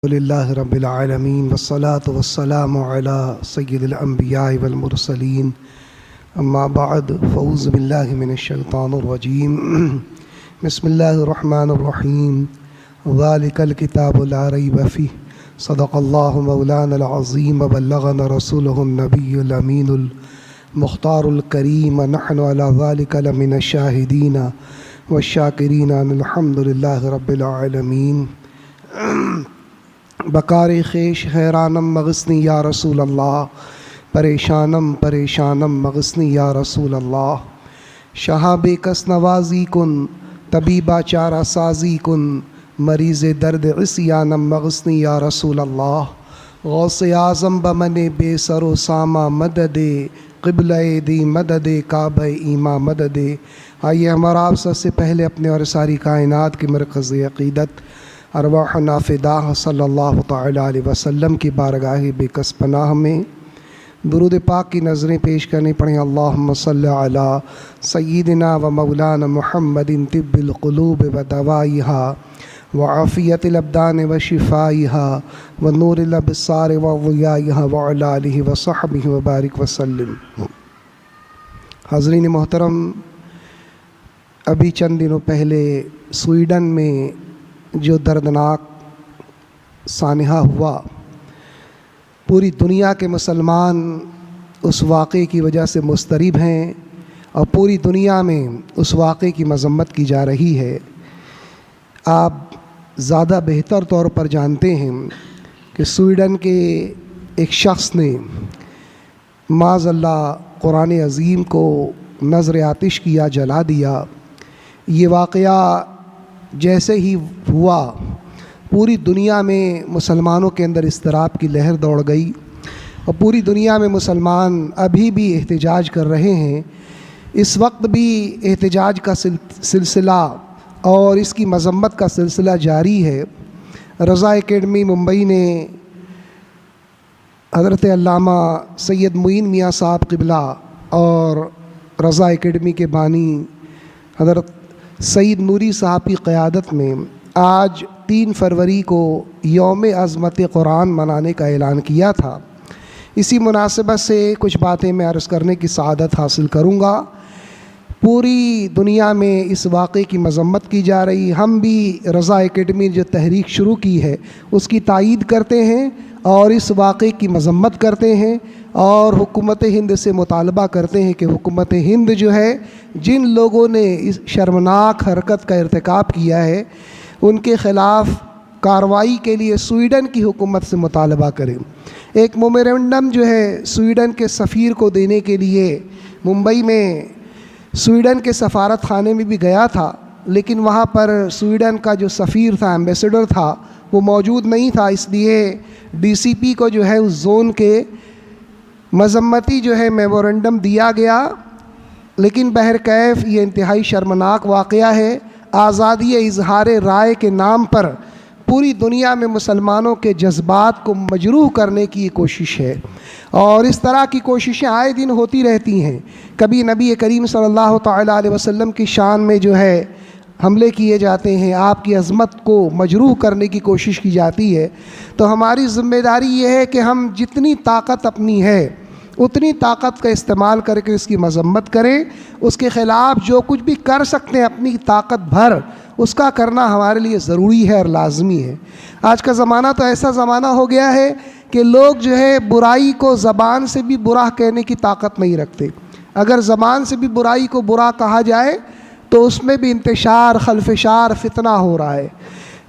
للہ رب العالمین والصلاة والسلام علی سید الانبیاء والمرسلین اما بعد فاعوذ باللہ من الشیطان الرجیم بسم اللہ الرحمن الرحیم ذالک الکتاب لا ریب فیہ صدق اللہ مولانا العظیم وبلغنا رسولہ النبی الامین المختار الکریم نحن علی ذالک لمن الشاہدین والشاکرین الحمد للہ رب العالمین بکار خیش حیرانم مغثنی یا رسول اللہ پریشانم مغثنی یا رسول اللہ شہاب کس نوازی کن طبیبہ چارہ سازی کن مریض درد عصیانم مغثنی یا رسول اللہ غوث اعظم بمن بے سر و سامہ مدد قبلہ دی مدد کعبہ ایماں مدد۔ آئیے ہمارا آپ سب سے پہلے اپنے اور ساری کائنات کے مرکز عقیدت ارواحنا فداہ صلی اللہ تعالی علیہ وسلم کی بارگاہ بے کس پناہ میں درود پاک کی نظریں پیش کرنی پڑیں۔ اللہم صلی علی سیدنا و مولانا محمد طب القلوب و دوائیہا وعافیت الابدان و شفائیہا و نور الابصار و ضیائیہا وعلی آلہ و صحبہ و بارک وسلم۔ حاضرین محترم، ابھی چند دنوں پہلے سویڈن میں جو دردناک سانحہ ہوا، پوری دنیا کے مسلمان اس واقعے کی وجہ سے مضطرب ہیں اور پوری دنیا میں اس واقعے کی مذمت کی جا رہی ہے۔ آپ زیادہ بہتر طور پر جانتے ہیں کہ سویڈن کے ایک شخص نے معاذ اللہ قرآن عظیم کو نذر آتش کیا، جلا دیا۔ یہ واقعہ جیسے ہی ہوا پوری دنیا میں مسلمانوں کے اندر اضطراب کی لہر دوڑ گئی اور پوری دنیا میں مسلمان ابھی بھی احتجاج کر رہے ہیں۔ اس وقت بھی احتجاج کا سلسلہ اور اس کی مذمت کا سلسلہ جاری ہے۔ رضا اکیڈمی ممبئی نے حضرت علامہ سید معین میاں صاحب قبلہ اور رضا اکیڈمی کے بانی حضرت سید نوری صاحب کی قیادت میں آج 3 فروری کو یوم عظمت قرآن منانے کا اعلان کیا تھا۔ اسی مناسبت سے کچھ باتیں میں عرض کرنے کی سعادت حاصل کروں گا۔ پوری دنیا میں اس واقعے کی مذمت کی جا رہی، ہم بھی رضا اکیڈمی جو تحریک شروع کی ہے اس کی تائید کرتے ہیں اور اس واقعے کی مذمت کرتے ہیں اور حکومت ہند سے مطالبہ کرتے ہیں کہ حکومت ہند جو ہے، جن لوگوں نے اس شرمناک حرکت کا ارتکاب کیا ہے ان کے خلاف کارروائی کے لیے سویڈن کی حکومت سے مطالبہ کریں۔ ایک میمورنڈم جو ہے سویڈن کے سفیر کو دینے کے لیے ممبئی میں سویڈن کے سفارت خانے میں بھی گیا تھا، لیکن وہاں پر سویڈن کا جو سفیر تھا، ایمبیسڈر تھا، وہ موجود نہیں تھا۔ اس لیے ڈی سی پی کو جو ہے اس زون کے مذمتی جو ہے میمورنڈم دیا گیا، لیکن بہرکیف یہ انتہائی شرمناک واقعہ ہے۔ آزادی اظہار رائے کے نام پر پوری دنیا میں مسلمانوں کے جذبات کو مجروح کرنے کی یہ کوشش ہے اور اس طرح کی کوششیں آئے دن ہوتی رہتی ہیں۔ کبھی نبی کریم صلی اللہ تعالیٰ علیہ وسلم کی شان میں جو ہے حملے کیے جاتے ہیں، آپ کی عظمت کو مجروح کرنے کی کوشش کی جاتی ہے۔ تو ہماری ذمہ داری یہ ہے کہ ہم جتنی طاقت اپنی ہے اتنی طاقت کا استعمال کر کے اس کی مذمت کریں، اس کے خلاف جو کچھ بھی کر سکتے ہیں اپنی طاقت بھر اس کا کرنا ہمارے لیے ضروری ہے اور لازمی ہے۔ آج کا زمانہ تو ایسا زمانہ ہو گیا ہے کہ لوگ جو ہے برائی کو زبان سے بھی برا کہنے کی طاقت نہیں رکھتے۔ اگر زبان سے بھی برائی کو برا کہا جائے تو اس میں بھی انتشار، خلفشار، فتنہ ہو رہا ہے۔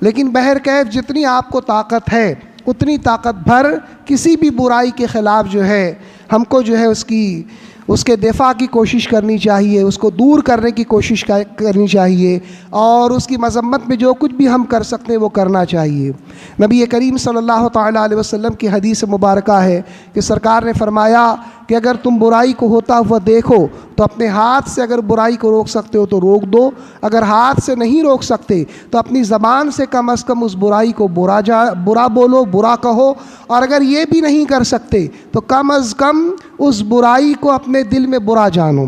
لیکن بہرکیف جتنی آپ کو طاقت ہے اتنی طاقت بھر کسی بھی برائی کے خلاف جو ہے ہم کو جو ہے اس کے دفاع کی کوشش کرنی چاہیے، اس کو دور کرنے کی کوشش کرنی چاہیے اور اس کی مذمت میں جو کچھ بھی ہم کر سکتے ہیں وہ کرنا چاہیے۔ نبی کریم صلی اللہ تعالیٰ علیہ وسلم کی حدیث مبارکہ ہے کہ سرکار نے فرمایا کہ اگر تم برائی کو ہوتا ہوا دیکھو تو اپنے ہاتھ سے اگر برائی کو روک سکتے ہو تو روک دو، اگر ہاتھ سے نہیں روک سکتے تو اپنی زبان سے کم از کم اس برائی کو برا بولو، برا کہو، اور اگر یہ بھی نہیں کر سکتے تو کم از کم اس برائی کو اپنے دل میں برا جانو،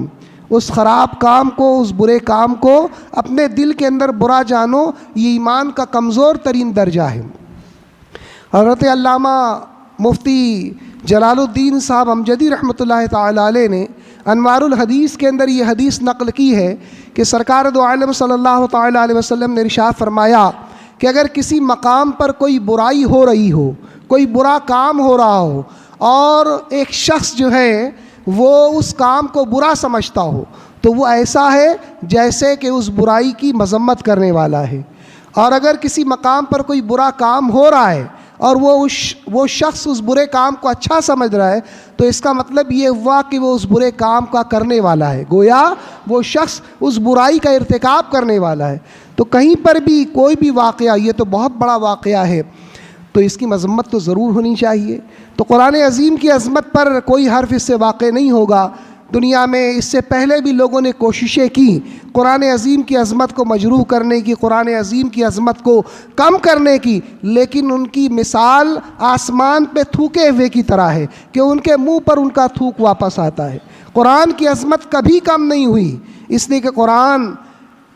اس خراب کام کو، اس برے کام کو اپنے دل کے اندر برا جانو۔ یہ ایمان کا کمزور ترین درجہ ہے۔ حضرت علامہ مفتی جلال الدین صاحب امجدی رحمۃ اللہ تعالی علیہ نے انوار الحدیث کے اندر یہ حدیث نقل کی ہے کہ سرکار دو عالم صلی اللہ تعالی علیہ وسلم نے ارشاد فرمایا کہ اگر کسی مقام پر کوئی برائی ہو رہی ہو، کوئی برا کام ہو رہا ہو، اور ایک شخص جو ہے وہ اس کام کو برا سمجھتا ہو، تو وہ ایسا ہے جیسے کہ اس برائی کی مذمت کرنے والا ہے۔ اور اگر کسی مقام پر کوئی برا کام ہو رہا ہے اور وہ شخص اس برے کام کو اچھا سمجھ رہا ہے، تو اس کا مطلب یہ ہوا کہ وہ اس برے کام کا کرنے والا ہے، گویا وہ شخص اس برائی کا ارتکاب کرنے والا ہے۔ تو کہیں پر بھی کوئی بھی واقعہ، یہ تو بہت بڑا واقعہ ہے، تو اس کی مذمت تو ضرور ہونی چاہیے۔ تو قرآن عظیم کی عظمت پر کوئی حرف اس سے واقع نہیں ہوگا۔ دنیا میں اس سے پہلے بھی لوگوں نے کوششیں کی قرآن عظیم کی عظمت کو مجروح کرنے کی، قرآن عظیم کی عظمت کو کم کرنے کی، لیکن ان کی مثال آسمان پہ تھوکے ہوئے کی طرح ہے کہ ان کے منہ پر ان کا تھوک واپس آتا ہے۔ قرآن کی عظمت کبھی کم نہیں ہوئی، اس لیے کہ قرآن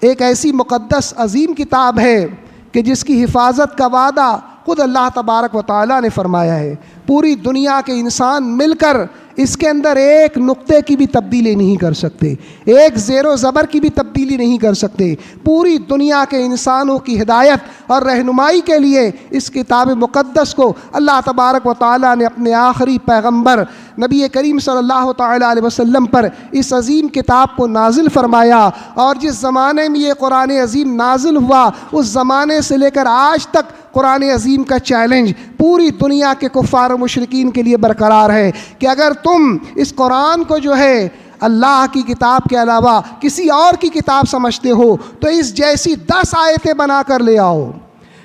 ایک ایسی مقدس عظیم کتاب ہے کہ جس کی حفاظت کا وعدہ خود اللہ تبارک و تعالیٰ نے فرمایا ہے۔ پوری دنیا کے انسان مل کر اس کے اندر ایک نقطے کی بھی تبدیلی نہیں کر سکتے، ایک زیر و زبر کی بھی تبدیلی نہیں کر سکتے۔ پوری دنیا کے انسانوں کی ہدایت اور رہنمائی کے لیے اس کتاب مقدس کو اللہ تبارک و تعالیٰ نے اپنے آخری پیغمبر نبی کریم صلی اللہ تعالیٰ علیہ وسلم پر اس عظیم کتاب کو نازل فرمایا۔ اور جس زمانے میں یہ قرآن عظیم نازل ہوا، اس زمانے سے لے کر آج تک قرآن عظیم کا چیلنج پوری دنیا کے کفار و مشرکین کے لیے برقرار ہے کہ اگر تم اس قرآن کو جو ہے اللہ کی کتاب کے علاوہ کسی اور کی کتاب سمجھتے ہو تو اس جیسی 10 آیتیں بنا کر لے آؤ۔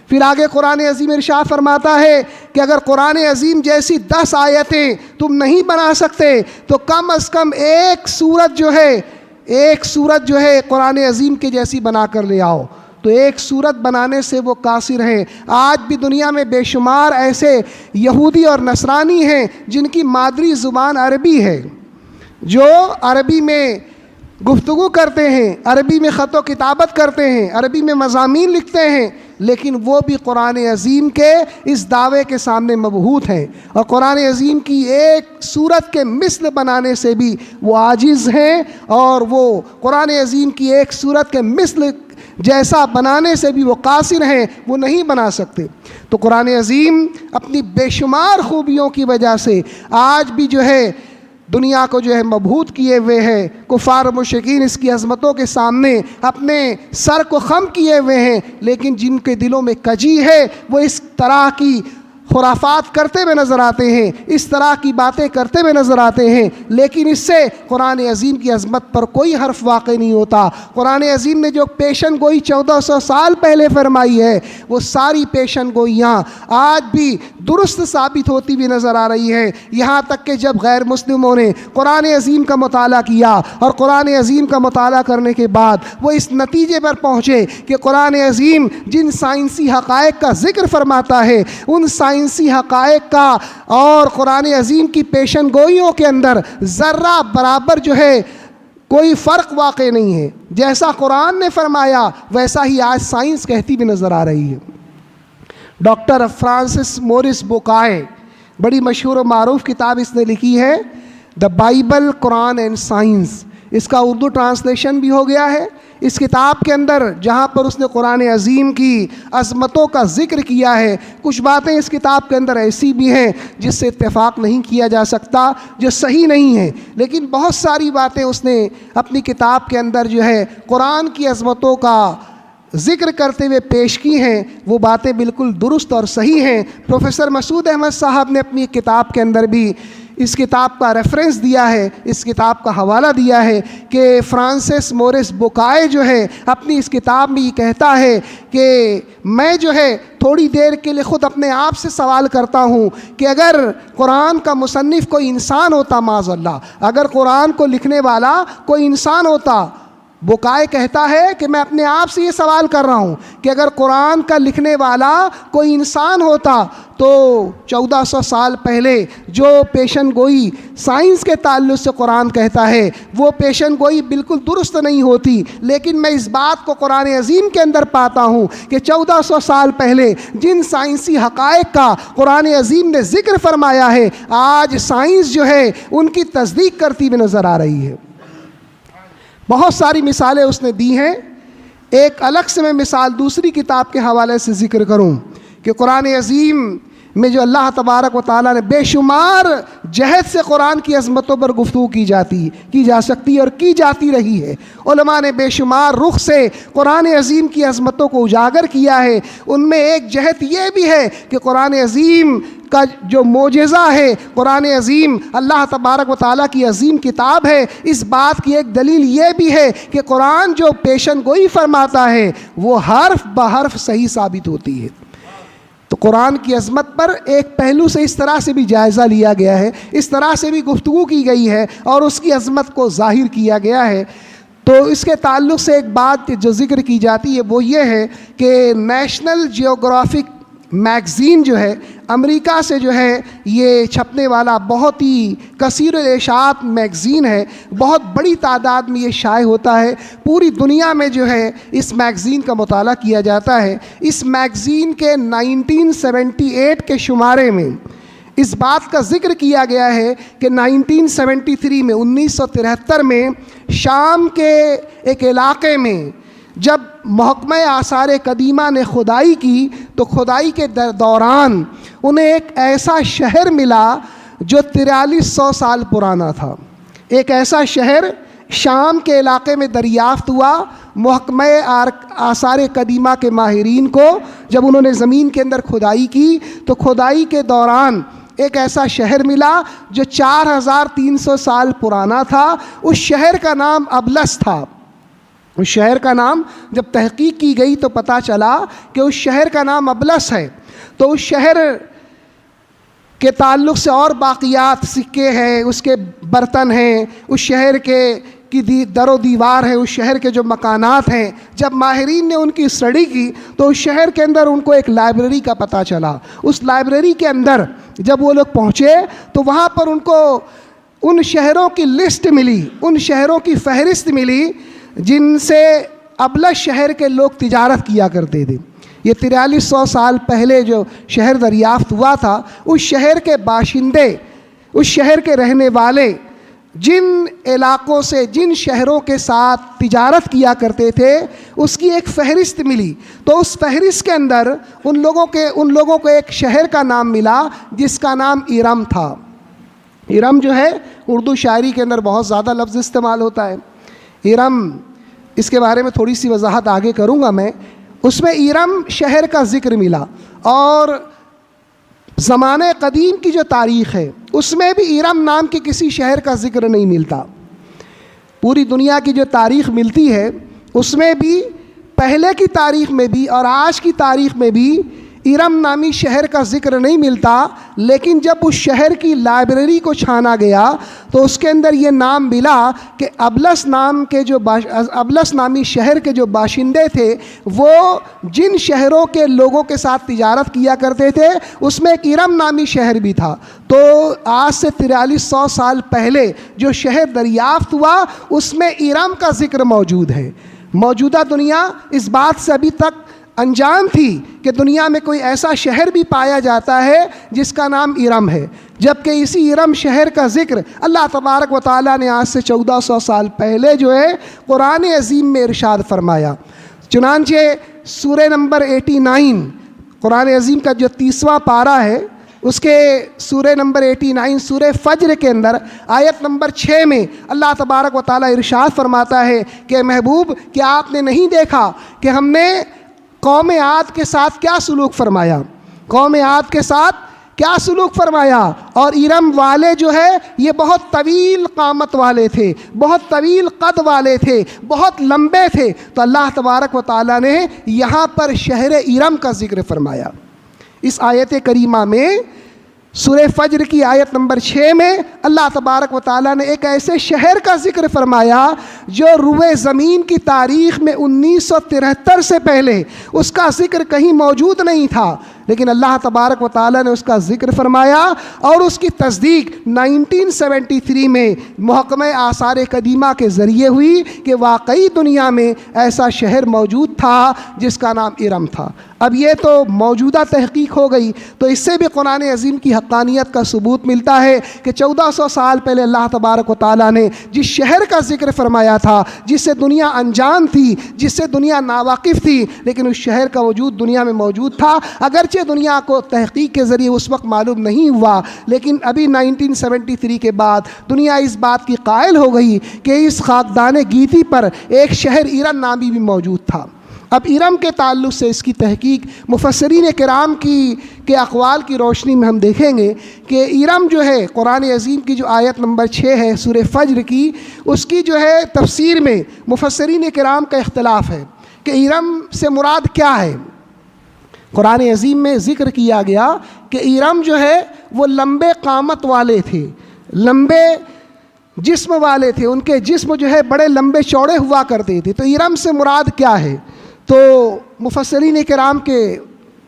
پھر آگے قرآن عظیم ارشاد فرماتا ہے کہ اگر قرآن عظیم جیسی 10 آیتیں تم نہیں بنا سکتے تو کم از کم ایک سورت جو ہے قرآن عظیم کے جیسی بنا کر لے آؤ۔ تو ایک سورت بنانے سے وہ قاصر ہیں۔ آج بھی دنیا میں بے شمار ایسے یہودی اور نصرانی ہیں جن کی مادری زبان عربی ہے، جو عربی میں گفتگو کرتے ہیں، عربی میں خط و کتابت کرتے ہیں، عربی میں مضامین لکھتے ہیں، لیکن وہ بھی قرآن عظیم کے اس دعوے کے سامنے مبہوت ہیں، اور قرآن عظیم کی ایک سورت کے مثل بنانے سے بھی وہ عاجز ہیں، اور وہ قرآن عظیم کی ایک سورت کے مثل جیسا بنانے سے بھی وہ قاصر ہیں، وہ نہیں بنا سکتے۔ تو قرآن عظیم اپنی بے شمار خوبیوں کی وجہ سے آج بھی جو ہے دنیا کو جو ہے مبہوت کیے ہوئے ہے۔ کفار و مشرکین اس کی عظمتوں کے سامنے اپنے سر کو خم کیے ہوئے ہیں، لیکن جن کے دلوں میں کجی ہے وہ اس طرح کی خرافات کرتے ہوئے نظر آتے ہیں، اس طرح کی باتیں کرتے ہوئے نظر آتے ہیں، لیکن اس سے قرآن عظیم کی عظمت پر کوئی حرف واقع نہیں ہوتا۔ قرآن عظیم نے جو پیشن گوئی 1400 سال پہلے فرمائی ہے، وہ ساری پیشن گوئیاں آج بھی درست ثابت ہوتی ہوئی نظر آ رہی ہیں، یہاں تک کہ جب غیر مسلموں نے قرآن عظیم کا مطالعہ کیا اور قرآن عظیم کا مطالعہ کرنے کے بعد وہ اس نتیجے پر پہنچے کہ قرآن عظیم جن سائنسی حقائق کا ذکر فرماتا ہے، ان سائنسی حقائق کا اور قرآن عظیم کی پیشن گوئیوں کے اندر ذرہ برابر جو ہے کوئی فرق واقع نہیں ہے۔ جیسا قرآن نے فرمایا ویسا ہی آج سائنس کہتی بھی نظر آ رہی ہے۔ ڈاکٹر فرانسس مورس بوکائے، بڑی مشہور و معروف کتاب اس نے لکھی ہے، the Bible, Quran and science. اس کا اردو ٹرانسلیشن بھی ہو گیا ہے۔ اس کتاب کے اندر جہاں پر اس نے قرآن عظیم کی عظمتوں کا ذکر کیا ہے، کچھ باتیں اس کتاب کے اندر ایسی بھی ہیں جس سے اتفاق نہیں کیا جا سکتا، جو صحیح نہیں ہیں، لیکن بہت ساری باتیں اس نے اپنی کتاب کے اندر جو ہے قرآن کی عظمتوں کا ذکر کرتے ہوئے پیش کی ہیں، وہ باتیں بالکل درست اور صحیح ہیں۔ پروفیسر مسعود احمد صاحب نے اپنی کتاب کے اندر بھی اس کتاب کا ریفرنس دیا ہے، اس کتاب کا حوالہ دیا ہے کہ فرانسس مورس بوکائے جو ہے اپنی اس کتاب میں یہ کہتا ہے کہ میں جو ہے تھوڑی دیر کے لیے خود اپنے آپ سے سوال کرتا ہوں کہ اگر قرآن کا مصنف کوئی انسان ہوتا، معاذ اللہ، اگر قرآن کو لکھنے والا کوئی انسان ہوتا بکائے کہتا ہے کہ میں اپنے آپ سے یہ سوال کر رہا ہوں کہ اگر قرآن کا لکھنے والا کوئی انسان ہوتا تو 1400 سال پہلے جو پیشن گوئی سائنس کے تعلق سے قرآن کہتا ہے وہ پیشن گوئی بالکل درست نہیں ہوتی، لیکن میں اس بات کو قرآن عظیم کے اندر پاتا ہوں کہ 1400 سال پہلے جن سائنسی حقائق کا قرآن عظیم نے ذکر فرمایا ہے، آج سائنس جو ہے ان کی تصدیق کرتی ہوئی نظر آ رہی ہے۔ بہت ساری مثالیں اس نے دی ہیں۔ ایک الگ سے میں مثال دوسری کتاب کے حوالے سے ذکر کروں کہ قرآن عظیم میں جو اللہ تبارک و تعالیٰ نے بے شمار جہد سے قرآن کی عظمتوں پر گفتگو کی جا سکتی ہے اور کی جاتی رہی ہے۔ علماء نے بے شمار رخ سے قرآن عظیم کی عظمتوں کو اجاگر کیا ہے۔ ان میں ایک جہد یہ بھی ہے کہ قرآن عظیم کا جو معجزہ ہے، قرآن عظیم اللہ تبارک و تعالیٰ کی عظیم کتاب ہے۔ اس بات کی ایک دلیل یہ بھی ہے کہ قرآن جو پیشن گوئی فرماتا ہے وہ حرف بحرف صحیح ثابت ہوتی ہے۔ تو قرآن کی عظمت پر ایک پہلو سے اس طرح سے بھی جائزہ لیا گیا ہے، اس طرح سے بھی گفتگو کی گئی ہے اور اس کی عظمت کو ظاہر کیا گیا ہے۔ تو اس کے تعلق سے ایک بات جو ذکر کی جاتی ہے وہ یہ ہے کہ نیشنل جیوگرافک میگزین جو ہے امریکہ سے جو ہے یہ چھپنے والا بہت ہی کثیر الاشاعت میگزین ہے، بہت بڑی تعداد میں یہ شائع ہوتا ہے، پوری دنیا میں جو ہے اس میگزین کا مطالعہ کیا جاتا ہے۔ اس میگزین کے 1978 کے شمارے میں اس بات کا ذکر کیا گیا ہے کہ 1973 میں 1973 میں شام کے ایک علاقے میں جب محکمہ آثار قدیمہ نے کھدائی کی تو کھدائی کے دوران انہیں ایک ایسا شہر ملا جو 4300 سال پرانا تھا۔ ایک ایسا شہر شام کے علاقے میں دریافت ہوا۔ محکمہ آثار قدیمہ کے ماہرین کو جب انہوں نے زمین کے اندر کھدائی کی تو کھدائی کے دوران ایک ایسا شہر ملا جو 4300 سال پرانا تھا۔ اس شہر کا نام ابلس تھا۔ اس شہر کا نام جب تحقیق کی گئی تو پتہ چلا کہ اس شہر کا نام ابلس ہے۔ تو اس شہر کے تعلق سے اور باقیات، سکے ہیں، اس کے برتن ہیں، اس شہر کی در و دیوار ہے، اس شہر کے جو مکانات ہیں، جب ماہرین نے ان کی اسٹڈی کی تو اس شہر کے اندر ان کو ایک لائبریری کا پتہ چلا۔ اس لائبریری کے اندر جب وہ لوگ پہنچے تو وہاں پر ان کو ان شہروں کی لسٹ ملی، ان شہروں کی فہرست ملی جن سے ابلس شہر کے لوگ تجارت کیا کرتے تھے۔ یہ 4300 سال پہلے جو شہر دریافت ہوا تھا، اس شہر کے باشندے، اس شہر کے رہنے والے جن علاقوں سے، جن شہروں کے ساتھ تجارت کیا کرتے تھے، اس کی ایک فہرست ملی۔ تو اس فہرست کے اندر ان لوگوں کو ایک شہر کا نام ملا جس کا نام ارم تھا۔ ارم جو ہے اردو شاعری کے اندر بہت زیادہ لفظ استعمال ہوتا ہے۔ ارم، اس کے بارے میں تھوڑی سی وضاحت آگے کروں گا میں۔ اس میں ارم شہر کا ذکر ملا اور زمانہ قدیم کی جو تاریخ ہے اس میں بھی ارم نام کے کسی شہر کا ذکر نہیں ملتا۔ پوری دنیا کی جو تاریخ ملتی ہے اس میں بھی، پہلے کی تاریخ میں بھی اور آج کی تاریخ میں بھی ارم نامی شہر کا ذکر نہیں ملتا، لیکن جب اس شہر کی لائبریری کو چھانا گیا تو اس کے اندر یہ نام ملا کہ ابلس نامی شہر کے جو باشندے تھے وہ جن شہروں کے لوگوں کے ساتھ تجارت کیا کرتے تھے اس میں ایک ارم نامی شہر بھی تھا۔ تو آج سے 4300 سال پہلے جو شہر دریافت ہوا اس میں ارم کا ذکر موجود ہے۔ موجودہ دنیا اس بات سے ابھی تک انجان تھی کہ دنیا میں کوئی ایسا شہر بھی پایا جاتا ہے جس کا نام ارم ہے، جبکہ اسی ارم شہر کا ذکر اللہ تبارک و تعالیٰ نے آج سے 1400 سال پہلے جو ہے قرآن عظیم میں ارشاد فرمایا۔ چنانچہ سورہ نمبر 89 قرآن عظیم کا جو 30واں پارہ ہے اس کے سورہ نمبر 89 سورہ فجر کے اندر آیت نمبر 6 میں اللہ تبارک و تعالیٰ ارشاد فرماتا ہے کہ محبوب کیا آپ نے نہیں دیکھا کہ ہم نے قوم عاد کے ساتھ کیا سلوک فرمایا، قوم عاد کے ساتھ کیا سلوک فرمایا، اور ارم والے جو ہے یہ بہت طویل قامت والے تھے، بہت طویل قد والے تھے، بہت لمبے تھے۔ تو اللہ تبارک و تعالیٰ نے یہاں پر شہر ارم کا ذکر فرمایا۔ اس آیت کریمہ میں سورہ فجر کی آیت نمبر 6 میں اللہ تبارک و تعالیٰ نے ایک ایسے شہر کا ذکر فرمایا جو روئے زمین کی تاریخ میں 1973 سے پہلے اس کا ذکر کہیں موجود نہیں تھا، لیکن اللہ تبارک و تعالیٰ نے اس کا ذکر فرمایا اور اس کی تصدیق 1973 میں محکمہ آثار قدیمہ کے ذریعے ہوئی کہ واقعی دنیا میں ایسا شہر موجود تھا جس کا نام ارم تھا۔ اب یہ تو موجودہ تحقیق ہو گئی، تو اس سے بھی قرآن عظیم کی حقانیت کا ثبوت ملتا ہے کہ 1400 سال پہلے اللہ تبارک و تعالیٰ نے جس شہر کا ذکر فرمایا تھا، جس سے دنیا انجان تھی، جس سے دنیا ناواقف تھی، لیکن اس شہر کا وجود دنیا میں موجود تھا۔ اگرچہ دنیا کو تحقیق کے ذریعے اس وقت معلوم نہیں ہوا، لیکن ابھی 1973 کے بعد دنیا اس بات کی قائل ہو گئی کہ اس خاکدان گیتی پر ایک شہر ارم نامی بھی موجود تھا۔ اب ارم کے تعلق سے اس کی تحقیق مفسرین کرام کے اقوال کی روشنی میں ہم دیکھیں گے کہ ارم جو ہے قرآن عظیم کی جو آیت نمبر 6 ہے سورہ فجر کی، اس کی جو ہے تفسیر میں مفسرین کرام کا اختلاف ہے کہ ارم سے مراد کیا ہے۔ قرآن عظیم میں ذکر کیا گیا کہ ارم جو ہے وہ لمبے قامت والے تھے، لمبے جسم والے تھے، ان کے جسم جو ہے بڑے لمبے چوڑے ہوا کرتے تھے۔ تو ارم سے مراد کیا ہے؟ تو مفسرین کرام کے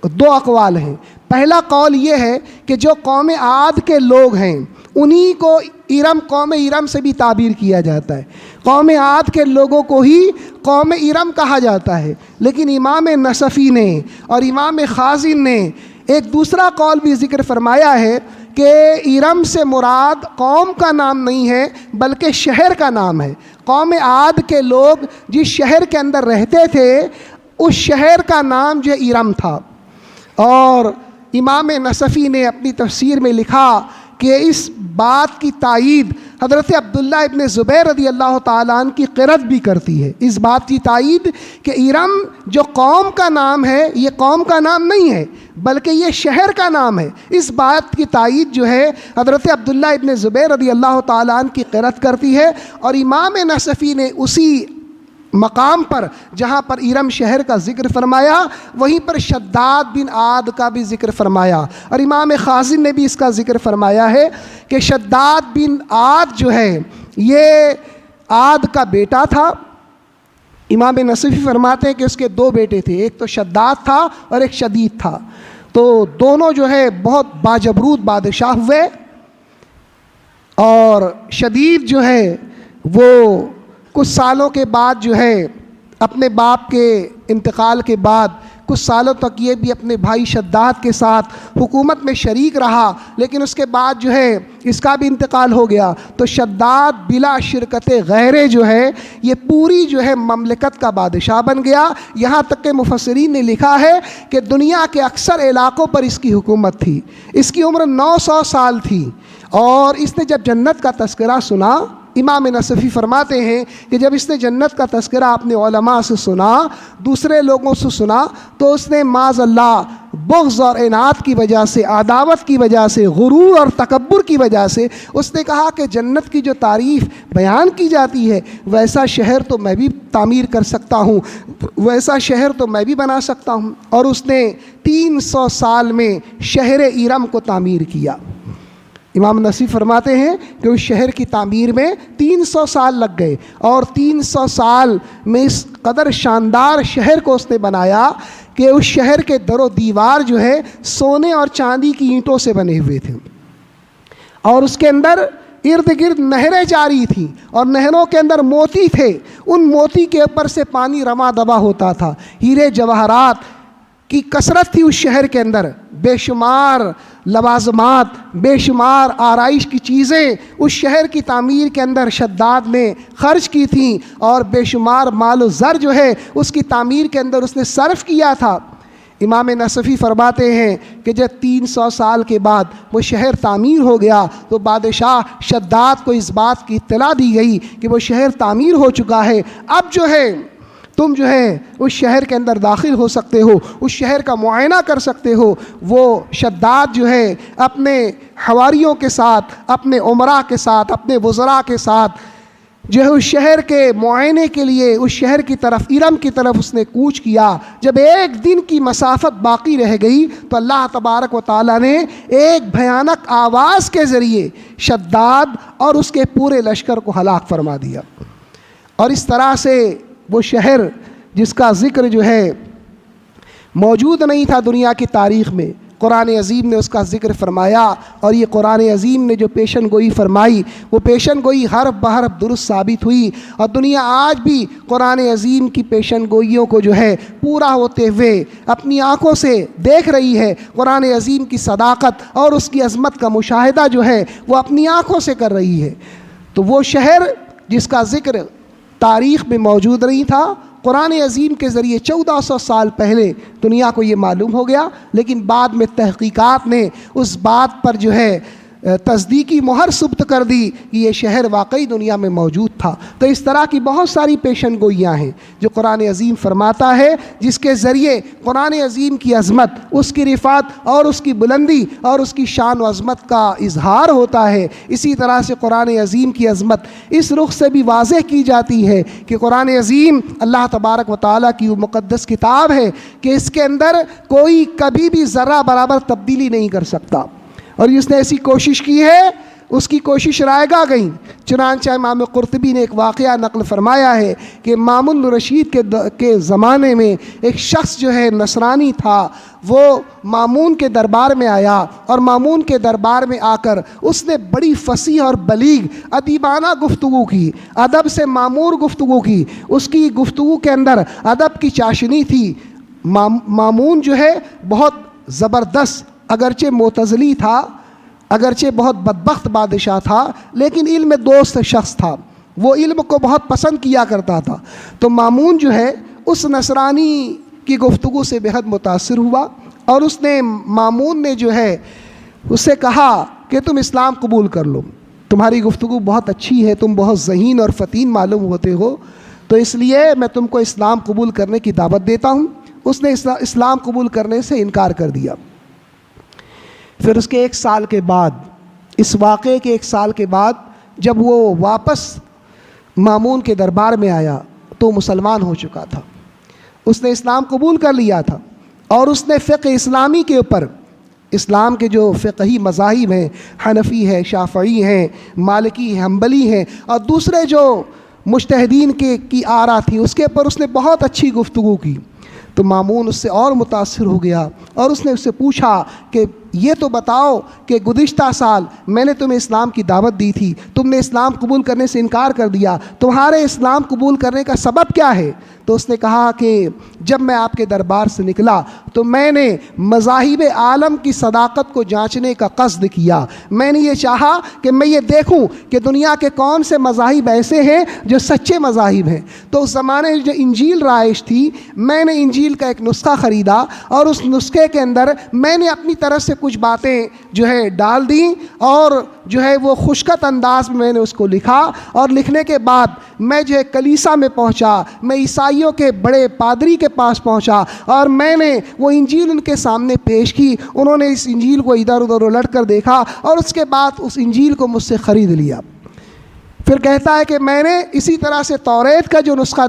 دو اقوال ہیں۔ پہلا قول یہ ہے کہ جو قوم عاد کے لوگ ہیں انہی کو ارم، قوم ارم سے بھی تعبیر کیا جاتا ہے، قوم عاد کے لوگوں کو ہی قوم ارم کہا جاتا ہے۔ لیکن امام نصفی نے اور امام خازن نے ایک دوسرا قول بھی ذکر فرمایا ہے کہ ارم سے مراد قوم کا نام نہیں ہے بلکہ شہر کا نام ہے۔ قوم عاد کے لوگ جس شہر کے اندر رہتے تھے اس شہر کا نام جو ارم تھا۔ اور امام نصفی نے اپنی تفسیر میں لکھا کہ اس بات کی تائید حضرت عبداللہ ابن زبیر رضی اللہ تعالیٰ عنہ کی قرأت بھی کرتی ہے، اس بات کی تائید کہ ارم جو قوم کا نام ہے یہ قوم کا نام نہیں ہے بلکہ یہ شہر کا نام ہے۔ اس بات کی تائید جو ہے حضرت عبداللہ ابن زبیر رضی اللہ تعالیٰ عنہ کی قرأت کرتی ہے، اور امام نصفی نے اسی مقام پر جہاں پر ارم شہر کا ذکر فرمایا وہیں پر شداد بن عاد کا بھی ذکر فرمایا، اور امام خازن نے بھی اس کا ذکر فرمایا ہے کہ شداد بن عاد جو ہے یہ عاد کا بیٹا تھا۔ امام نصفی فرماتے ہیں کہ اس کے دو بیٹے تھے، ایک تو شداد تھا اور ایک شدید تھا، تو دونوں جو ہے بہت باجبروت بادشاہ ہوئے، اور شدید جو ہے وہ کچھ سالوں کے بعد جو ہے اپنے باپ کے انتقال کے بعد کچھ سالوں تک یہ بھی اپنے بھائی شداد کے ساتھ حکومت میں شریک رہا، لیکن اس کے بعد جو ہے اس کا بھی انتقال ہو گیا، تو شداد بلا شرکت غیرے جو ہے یہ پوری جو ہے مملکت کا بادشاہ بن گیا۔ یہاں تک کہ مفسرین نے لکھا ہے کہ دنیا کے اکثر علاقوں پر اس کی حکومت تھی۔ اس کی عمر 900 سال تھی، اور اس نے جب جنت کا تذکرہ سنا، امام نصفی فرماتے ہیں کہ جب اس نے جنت کا تذکرہ اپنے علماء سے سنا، دوسرے لوگوں سے سنا، تو اس نے معاذ اللہ بغض اور عناد کی وجہ سے، عداوت کی وجہ سے، غرور اور تکبر کی وجہ سے اس نے کہا کہ جنت کی جو تعریف بیان کی جاتی ہے ویسا شہر تو میں بھی تعمیر کر سکتا ہوں، ویسا شہر تو میں بھی بنا سکتا ہوں، اور اس نے 300 سال میں شہر ارم کو تعمیر کیا۔ امام نصفی فرماتے ہیں کہ اس شہر کی تعمیر میں 300 سال لگ گئے، اور 300 سال میں اس قدر شاندار شہر کو اس نے بنایا کہ اس شہر کے در و دیوار جو ہے سونے اور چاندی کی اینٹوں سے بنے ہوئے تھے، اور اس کے اندر ارد گرد نہریں جاری تھیں، اور نہروں کے اندر موتی تھے، ان موتی کے اوپر سے پانی رواں دبا ہوتا تھا، ہیرے جواہرات کی کثرت تھی اس شہر کے اندر، بے شمار لوازمات، بے شمار آرائش کی چیزیں اس شہر کی تعمیر کے اندر شداد نے خرچ کی تھیں، اور بے شمار مال و زر جو ہے اس کی تعمیر کے اندر اس نے صرف کیا تھا۔ امام نصفی فرماتے ہیں کہ جب 300 سال کے بعد وہ شہر تعمیر ہو گیا تو بادشاہ شداد کو اس بات کی اطلاع دی گئی کہ وہ شہر تعمیر ہو چکا ہے، اب جو ہے تم جو ہے اس شہر کے اندر داخل ہو سکتے ہو، اس شہر کا معائنہ کر سکتے ہو۔ وہ شداد جو ہے اپنے حواریوں کے ساتھ، اپنے عمراء کے ساتھ، اپنے وزراء کے ساتھ جو ہے اس شہر کے معائنے کے لیے اس شہر کی طرف ارم کی طرف اس نے کوچ کیا۔ جب ایک دن کی مسافت باقی رہ گئی تو اللہ تبارک و تعالیٰ نے ایک بھیانک آواز کے ذریعے شداد اور اس کے پورے لشکر کو ہلاک فرما دیا۔ اور اس طرح سے وہ شہر جس کا ذکر جو ہے موجود نہیں تھا دنیا کی تاریخ میں، قرآن عظیم نے اس کا ذکر فرمایا، اور یہ قرآن عظیم نے جو پیشن گوئی فرمائی وہ پیشن گوئی حرف بحرف درست ثابت ہوئی، اور دنیا آج بھی قرآن عظیم کی پیشن گوئیوں کو جو ہے پورا ہوتے ہوئے اپنی آنکھوں سے دیکھ رہی ہے۔ قرآن عظیم کی صداقت اور اس کی عظمت کا مشاہدہ جو ہے وہ اپنی آنکھوں سے کر رہی ہے۔ تو وہ شہر جس کا ذکر تاریخ میں موجود نہیں تھا، قرآن عظیم کے ذریعے 1400 سال پہلے دنیا کو یہ معلوم ہو گیا، لیکن بعد میں تحقیقات نے اس بات پر جو ہے تصدیقی مہر ثبت کر دی کہ یہ شہر واقعی دنیا میں موجود تھا۔ تو اس طرح کی بہت ساری پیشن گوئیاں ہیں جو قرآن عظیم فرماتا ہے، جس کے ذریعے قرآن عظیم کی عظمت، اس کی رفعت اور اس کی بلندی اور اس کی شان و عظمت کا اظہار ہوتا ہے۔ اسی طرح سے قرآن عظیم کی عظمت اس رخ سے بھی واضح کی جاتی ہے کہ قرآن عظیم اللہ تبارک و تعالیٰ کی وہ مقدس کتاب ہے کہ اس کے اندر کوئی کبھی بھی ذرہ برابر تبدیلی نہیں کر سکتا، اور جس نے ایسی کوشش کی ہے اس کی کوشش رائگاں گئی۔ چنانچہ امام قرطبی نے ایک واقعہ نقل فرمایا ہے کہ مامون الرشید کے زمانے میں ایک شخص جو ہے نصرانی تھا، وہ مامون کے دربار میں آیا، اور مامون کے دربار میں آ کر اس نے بڑی فصیح اور بلیغ ادیبانہ گفتگو کی، ادب سے معمور گفتگو کی۔ اس کی گفتگو کے اندر ادب کی چاشنی تھی۔ مامون جو ہے بہت زبردست، اگرچہ معتزلی تھا، اگرچہ بہت بدبخت بادشاہ تھا، لیکن علم دوست شخص تھا، وہ علم کو بہت پسند کیا کرتا تھا۔ تو مامون جو ہے اس نصرانی کی گفتگو سے بہت متاثر ہوا، اور مامون نے جو ہے اس سے کہا کہ تم اسلام قبول کر لو، تمہاری گفتگو بہت اچھی ہے، تم بہت ذہین اور فطین معلوم ہوتے ہو، تو اس لیے میں تم کو اسلام قبول کرنے کی دعوت دیتا ہوں۔ اس نے اسلام قبول کرنے سے انکار کر دیا۔ پھر اس کے 1 سال کے بعد، اس واقعے کے 1 سال کے بعد، جب وہ واپس مامون کے دربار میں آیا تو مسلمان ہو چکا تھا، اس نے اسلام قبول کر لیا تھا، اور اس نے فقہ اسلامی کے اوپر، اسلام کے جو فقہی مذاہب ہیں، حنفی ہے، شافعی ہیں، مالکی ہے، حنبلی ہیں، اور دوسرے جو مجتہدین کی آرا تھی، اس کے اوپر اس نے بہت اچھی گفتگو کی۔ تو مامون اس سے اور متاثر ہو گیا، اور اس نے اس سے پوچھا کہ یہ تو بتاؤ کہ گزشتہ سال میں نے تمہیں اسلام کی دعوت دی تھی، تم نے اسلام قبول کرنے سے انکار کر دیا، تمہارے اسلام قبول کرنے کا سبب کیا ہے؟ تو اس نے کہا کہ جب میں آپ کے دربار سے نکلا تو میں نے مذاہب عالم کی صداقت کو جانچنے کا قصد کیا، میں نے یہ چاہا کہ میں یہ دیکھوں کہ دنیا کے کون سے مذاہب ایسے ہیں جو سچے مذاہب ہیں۔ تو اس زمانے میں جو انجیل رائج تھی، میں نے انجیل کا ایک نسخہ خریدا، اور اس نسخے کے اندر میں نے اپنی طرف سے کچھ باتیں جو ہے ڈال دیں، اور جو ہے وہ خشکت انداز میں نے اس کو لکھا، اور لکھنے کے بعد میں جو ہے کلیسا میں پہنچا، میں عیسائیوں کے بڑے پادری کے پاس پہنچا، اور میں نے وہ انجیل ان کے سامنے پیش کی۔ انہوں نے اس انجیل کو ادھر ادھر الٹ کر دیکھا، اور اس کے بعد اس انجیل کو مجھ سے خرید لیا۔ پھر کہتا ہے کہ میں نے اسی طرح سے توریت کا جو نسخہ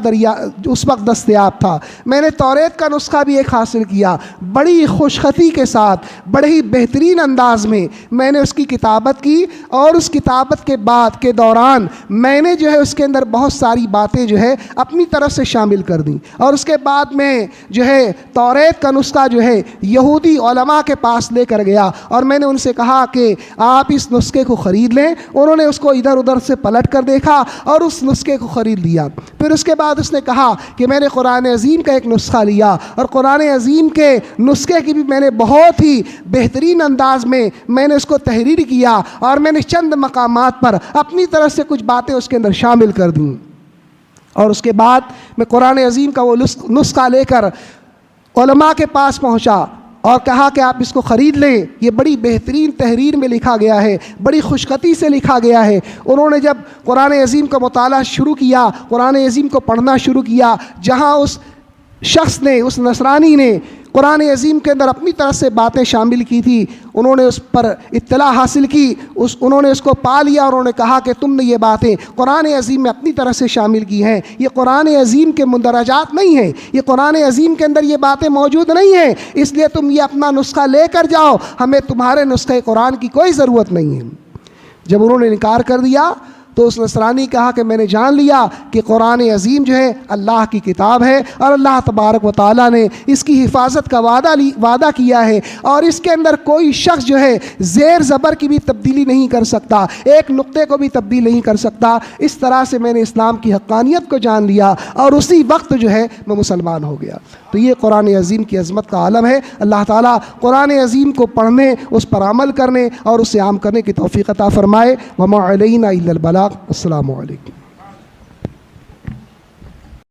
اس وقت دستیاب تھا، میں نے توریت کا نسخہ بھی ایک حاصل کیا، بڑی خوشخطی کے ساتھ، بڑے ہی بہترین انداز میں نے اس کی کتابت کی، اور اس کتابت کے بعد کے دوران میں نے جو ہے اس کے اندر بہت ساری باتیں جو ہے اپنی طرف سے شامل کر دیں، اور اس کے بعد میں جو ہے توریت کا نسخہ جو ہے یہودی علماء کے پاس لے کر گیا، اور میں نے ان سے کہا کہ آپ اس نسخے کو خرید لیں۔ انہوں نے اس کو ادھر ادھر سے پلٹ کر دیکھا اور اس نسخے کو خرید لیا۔ پھر اس کے بعد اس نے کہا کہ میں نے قرآن عظیم کا ایک نسخہ لیا، اور قرآن عظیم کے نسخے کی بھی میں نے بہت ہی بہترین انداز میں نے اس کو تحریر کیا، اور میں نے چند مقامات پر اپنی طرف سے کچھ باتیں اس کے اندر شامل کر دیں۔ اور اس کے بعد میں قرآن عظیم کا وہ نسخہ لے کر علماء کے پاس پہنچا، اور کہا کہ آپ اس کو خرید لیں، یہ بڑی بہترین تحریر میں لکھا گیا ہے، بڑی خوشخطی سے لکھا گیا ہے۔ انہوں نے جب قرآن عظیم کا مطالعہ شروع کیا، قرآن عظیم کو پڑھنا شروع کیا، جہاں اس شخص نے، اس نصرانی نے قرآن عظیم کے اندر اپنی طرف سے باتیں شامل کی تھی، انہوں نے اس پر اطلاع حاصل کی، انہوں نے اس کو پا لیا اور انہوں نے کہا کہ تم نے یہ باتیں قرآن عظیم میں اپنی طرف سے شامل کی ہیں، یہ قرآن عظیم کے مندرجات نہیں ہیں، یہ قرآن عظیم کے اندر یہ باتیں موجود نہیں ہیں، اس لیے تم یہ اپنا نسخہ لے کر جاؤ، ہمیں تمہارے نسخے قرآن کی کوئی ضرورت نہیں ہے۔ جب انہوں نے انکار کر دیا تو اس نصرانی کہا کہ میں نے جان لیا کہ قرآن عظیم جو ہے اللہ کی کتاب ہے اور اللہ تبارک و تعالیٰ نے اس کی حفاظت کا وعدہ کیا ہے، اور اس کے اندر کوئی شخص جو ہے زیر زبر کی بھی تبدیلی نہیں کر سکتا، ایک نقطے کو بھی تبدیل نہیں کر سکتا۔ اس طرح سے میں نے اسلام کی حقانیت کو جان لیا اور اسی وقت جو ہے میں مسلمان ہو گیا۔ تو یہ قرآن عظیم کی عظمت کا عالم ہے۔ اللہ تعالیٰ قرآن عظیم کو پڑھنے، اس پر عمل کرنے اور اسے عام کرنے کی توفیق عطا فرمائے۔ وما علینا الا البلاغ۔ السلام علیکم۔